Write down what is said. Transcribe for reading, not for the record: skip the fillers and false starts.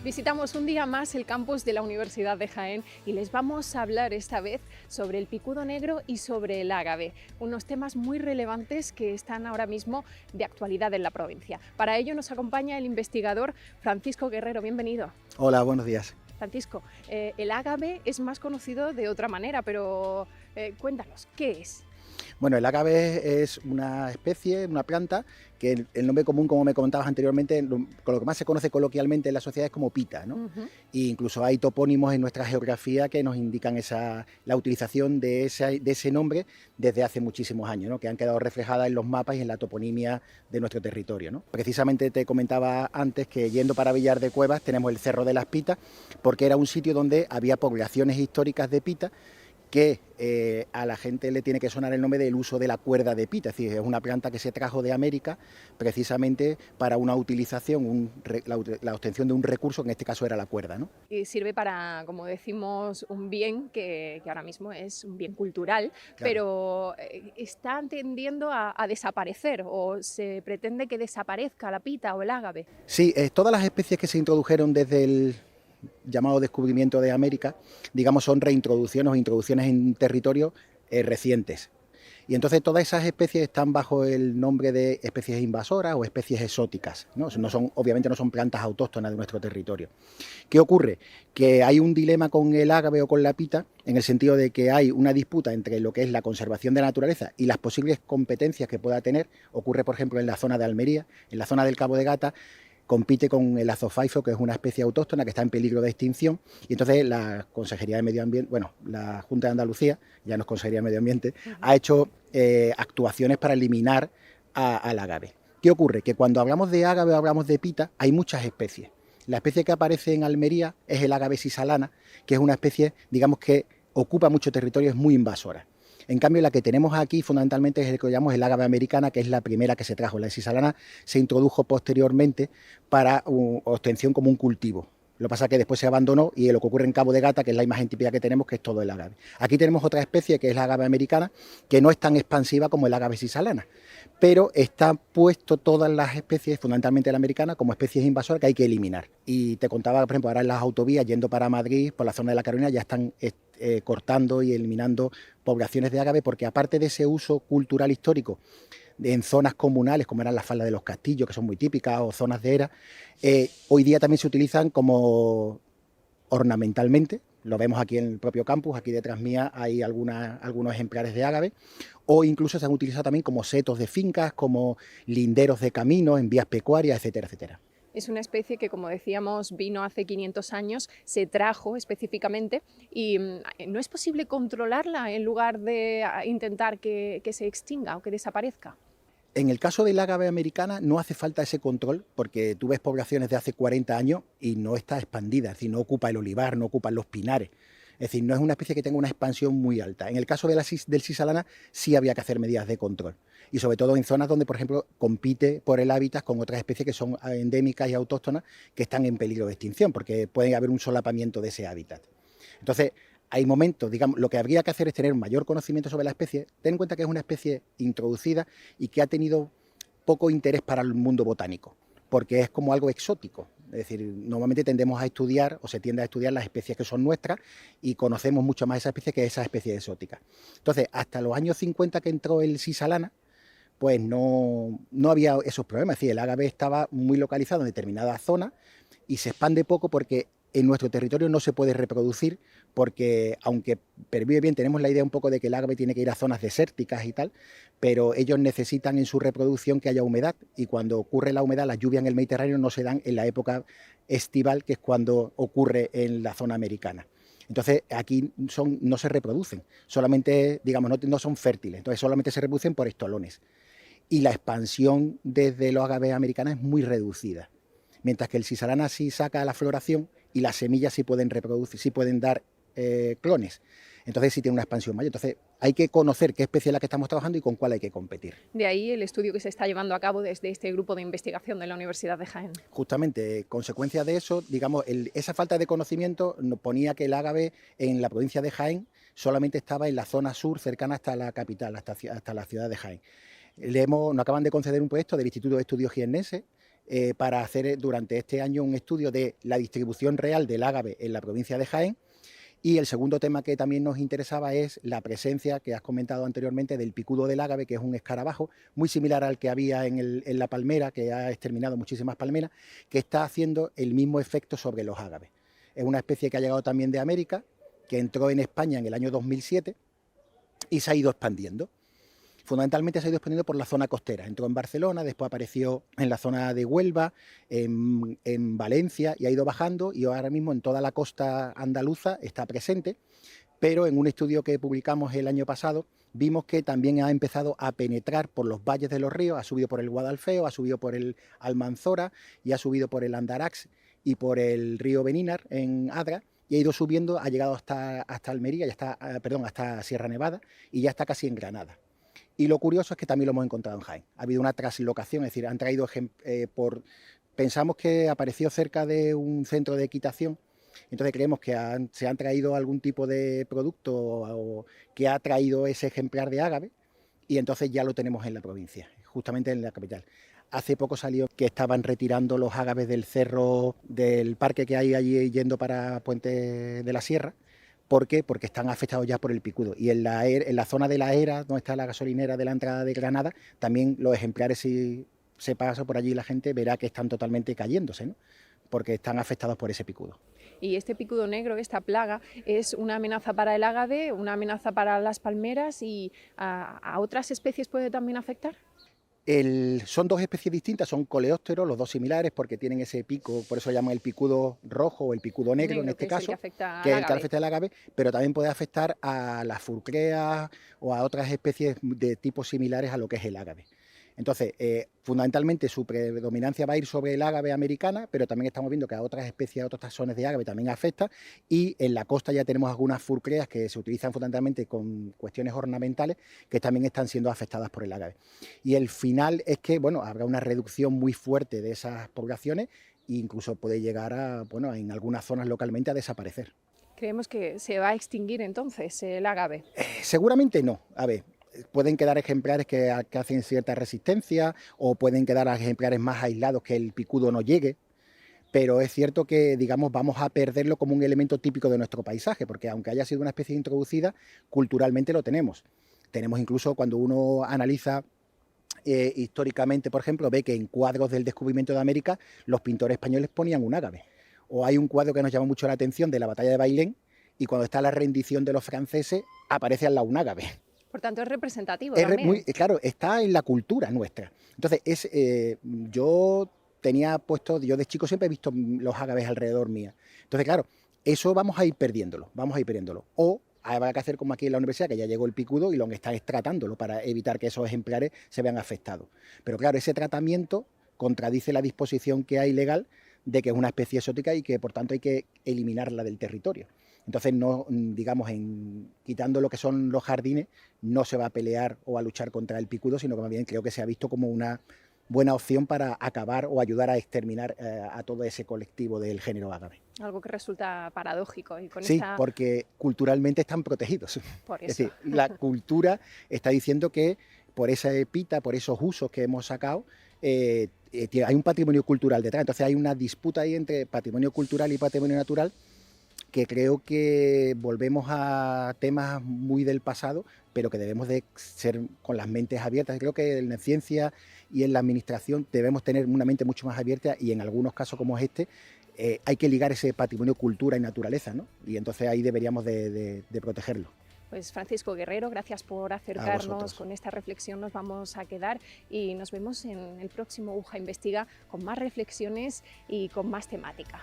Visitamos un día más el campus de la Universidad de Jaén y les vamos a hablar esta vez sobre el picudo negro y sobre el ágave, unos temas muy relevantes que están ahora mismo de actualidad en la provincia. Para ello nos acompaña el investigador Francisco Guerrero. Bienvenido. Hola, buenos días. Francisco, el ágave es más conocido de otra manera, pero cuéntanos, ¿qué es? Bueno, el ágave es una especie, una planta, que el nombre común, como me comentabas anteriormente, con lo que más se conoce coloquialmente en la sociedad es como pita, ¿no? E incluso hay topónimos en nuestra geografía que nos indican la utilización de ese nombre desde hace muchísimos años, ¿no? Que han quedado reflejadas en los mapas y en la toponimia de nuestro territorio, ¿no? Precisamente te comentaba antes que yendo para Villar de Cuevas tenemos el Cerro de las Pitas, porque era un sitio donde había poblaciones históricas de pita, que a la gente le tiene que sonar el nombre del uso de la cuerda de pita, es decir, es una planta que se trajo de América precisamente para una utilización, la obtención de un recurso, que en este caso era la cuerda, ¿no? Y sirve para, como decimos, un bien que ahora mismo es un bien cultural, Claro. pero está tendiendo a desaparecer o se pretende que desaparezca la pita o el ágave. Sí, todas las especies que se introdujeron desde el llamado descubrimiento de América, digamos, son reintroducciones o introducciones en territorios recientes. Y entonces todas esas especies están bajo el nombre de especies invasoras o especies exóticas, ¿no? Obviamente no son plantas autóctonas de nuestro territorio. ¿Qué ocurre? Que hay un dilema con el ágave o con la pita, en el sentido de que hay una disputa entre lo que es la conservación de la naturaleza y las posibles competencias que pueda tener. Ocurre, por ejemplo, en la zona de Almería, en la zona del Cabo de Gata, compite con el azofaifo, que es una especie autóctona que está en peligro de extinción, y entonces la Consejería de Medio Ambiente, bueno, la Junta de Andalucía, ya no es Consejería de Medio Ambiente, ha hecho actuaciones para eliminar al ágave. ¿Qué ocurre? Que cuando hablamos de ágave o hablamos de pita, hay muchas especies. La especie que aparece en Almería es el ágave sisalana, que es una especie, digamos, que ocupa mucho territorio, es muy invasora. En cambio, la que tenemos aquí fundamentalmente es el que llamamos el ágave americana, que es la primera que se trajo. La sisalana se introdujo posteriormente para obtención como un cultivo. Lo que pasa es que después se abandonó y lo que ocurre en Cabo de Gata, que es la imagen típica que tenemos, que es todo el ágave. Aquí tenemos otra especie, que es la ágave americana, que no es tan expansiva como el ágave sisalana, pero están puesto todas las especies, fundamentalmente la americana, como especies invasoras que hay que eliminar. Y te contaba, por ejemplo, ahora en las autovías, yendo para Madrid, por la zona de la Carolina, ya están cortando y eliminando poblaciones de ágave, porque aparte de ese uso cultural histórico en zonas comunales, como eran las faldas de los castillos, que son muy típicas, o zonas de era, hoy día también se utilizan como ornamentalmente. Lo vemos aquí en el propio campus, aquí detrás mía hay algunos ejemplares de ágave, o incluso se han utilizado también como setos de fincas, como linderos de caminos, en vías pecuarias, etcétera, etcétera. Es una especie que, como decíamos, vino hace 500 años, se trajo específicamente y no es posible controlarla en lugar de intentar que se extinga o que desaparezca. En el caso del ágave americana no hace falta ese control, porque tú ves poblaciones de hace 40 años y no está expandida, es decir, no ocupa el olivar, no ocupan los pinares. Es decir, no es una especie que tenga una expansión muy alta. En el caso del sisalana sí había que hacer medidas de control. Y sobre todo en zonas donde, por ejemplo, compite por el hábitat con otras especies que son endémicas y autóctonas que están en peligro de extinción, porque puede haber un solapamiento de ese hábitat. Entonces, hay momentos, digamos, lo que habría que hacer es tener mayor conocimiento sobre la especie. Ten en cuenta que es una especie introducida y que ha tenido poco interés para el mundo botánico, porque es como algo exótico. Es decir, normalmente tendemos a estudiar o se tiende a estudiar las especies que son nuestras y conocemos mucho más esa especie que esa especie exótica. Entonces, hasta los años 50 que entró el sisalana, pues no había esos problemas. Es decir, el ágave estaba muy localizado en determinadas zonas y se expande poco porque en nuestro territorio no se puede reproducir, porque aunque pervive bien, tenemos la idea un poco de que el ágave tiene que ir a zonas desérticas y tal, pero ellos necesitan en su reproducción que haya humedad, y cuando ocurre la humedad, las lluvias en el Mediterráneo no se dan en la época estival, que es cuando ocurre en la zona americana. Entonces aquí no se reproducen, solamente, digamos, no son fértiles, entonces solamente se reproducen por estolones. Y la expansión desde los agaves americanas es muy reducida, mientras que el sisalana sí saca la floración y las semillas sí pueden reproducir, sí pueden dar clones. Entonces sí tiene una expansión mayor. Entonces hay que conocer qué especie es la que estamos trabajando y con cuál hay que competir. De ahí el estudio que se está llevando a cabo desde este grupo de investigación de la Universidad de Jaén. Justamente, consecuencia de eso, digamos, esa falta de conocimiento nos ponía que el ágave en la provincia de Jaén solamente estaba en la zona sur, cercana hasta la capital, hasta la ciudad de Jaén. Nos acaban de conceder un proyecto del Instituto de Estudios Jiennense para hacer durante este año un estudio de la distribución real del ágave en la provincia de Jaén. Y el segundo tema que también nos interesaba es la presencia que has comentado anteriormente del picudo del ágave, que es un escarabajo muy similar al que había en la palmera, que ha exterminado muchísimas palmeras, que está haciendo el mismo efecto sobre los ágaves. Es una especie que ha llegado también de América, que entró en España en el año 2007 y se ha ido expandiendo. Fundamentalmente se ha ido expandiendo por la zona costera. Entró en Barcelona, después apareció en la zona de Huelva, en Valencia, y ha ido bajando, y ahora mismo en toda la costa andaluza está presente, pero en un estudio que publicamos el año pasado vimos que también ha empezado a penetrar por los valles de los ríos, ha subido por el Guadalfeo, ha subido por el Almanzora y ha subido por el Andarax y por el río Benínar en Adra, y ha ido subiendo, ha llegado hasta Almería, hasta Sierra Nevada, y ya está casi en Granada. Y lo curioso es que también lo hemos encontrado en Jaén. Ha habido una translocación, es decir, han traído pensamos que apareció cerca de un centro de equitación, entonces creemos que se han traído algún tipo de producto o que ha traído ese ejemplar de ágave, y entonces ya lo tenemos en la provincia, justamente en la capital. Hace poco salió que estaban retirando los ágaves del cerro del parque que hay allí yendo para Puente de la Sierra. ¿Por qué? Porque están afectados ya por el picudo. Y en la zona de la Era, donde está la gasolinera de la entrada de Granada, también los ejemplares, si se pasa por allí la gente, verá que están totalmente cayéndose, ¿no? Porque están afectados por ese picudo. Y este picudo negro, esta plaga, es una amenaza para el ágave, una amenaza para las palmeras, y a otras especies puede también afectar. Son dos especies distintas, son coleópteros, los dos similares porque tienen ese pico, por eso llaman el picudo rojo o el picudo negro en este caso, que es el que afecta al ágave, pero también puede afectar a las furcreas o a otras especies de tipos similares a lo que es el ágave. Entonces, fundamentalmente su predominancia va a ir sobre el ágave americana, pero también estamos viendo que a otras especies, a otros taxones de ágave también afecta, y en la costa ya tenemos algunas furcreas que se utilizan fundamentalmente con cuestiones ornamentales que también están siendo afectadas por el ágave. Y el final es que, bueno, habrá una reducción muy fuerte de esas poblaciones e incluso puede llegar a, bueno, en algunas zonas localmente a desaparecer. ¿Creemos que se va a extinguir entonces el ágave? Seguramente no. A ver, pueden quedar ejemplares que hacen cierta resistencia, o pueden quedar ejemplares más aislados que el picudo no llegue, pero es cierto que, digamos, vamos a perderlo como un elemento típico de nuestro paisaje, porque aunque haya sido una especie introducida, culturalmente lo tenemos. Tenemos incluso, cuando uno analiza históricamente, por ejemplo, ve que en cuadros del descubrimiento de América los pintores españoles ponían un ágave. O hay un cuadro que nos llama mucho la atención de la batalla de Bailén, y cuando está la rendición de los franceses aparece al lado un ágave. Por tanto, es representativo también. Claro, está en la cultura nuestra. Entonces, yo de chico siempre he visto los ágaves alrededor mía. Entonces, claro, eso vamos a ir perdiéndolo. O habrá que hacer como aquí en la universidad, que ya llegó el picudo y lo que está es tratándolo para evitar que esos ejemplares se vean afectados. Pero claro, ese tratamiento contradice la disposición que hay legal de que es una especie exótica y que por tanto hay que eliminarla del territorio. Entonces, no, digamos, quitando lo que son los jardines, no se va a pelear o a luchar contra el picudo, sino que más bien creo que se ha visto como una buena opción para acabar o ayudar a exterminar a todo ese colectivo del género ágave. Algo que resulta paradójico. Y sí, porque culturalmente están protegidos. Por eso. Es decir, la cultura está diciendo que por esa epita, por esos usos que hemos sacado, hay un patrimonio cultural detrás. Entonces hay una disputa ahí entre patrimonio cultural y patrimonio natural, que creo que volvemos a temas muy del pasado, pero que debemos de ser con las mentes abiertas. Creo que en la ciencia y en la administración debemos tener una mente mucho más abierta, y en algunos casos como este hay que ligar ese patrimonio cultura y naturaleza, ¿no? Y entonces ahí deberíamos de protegerlo. Pues Francisco Guerrero, gracias por acercarnos con esta reflexión. Nos vamos a quedar y nos vemos en el próximo UJA Investiga con más reflexiones y con más temática.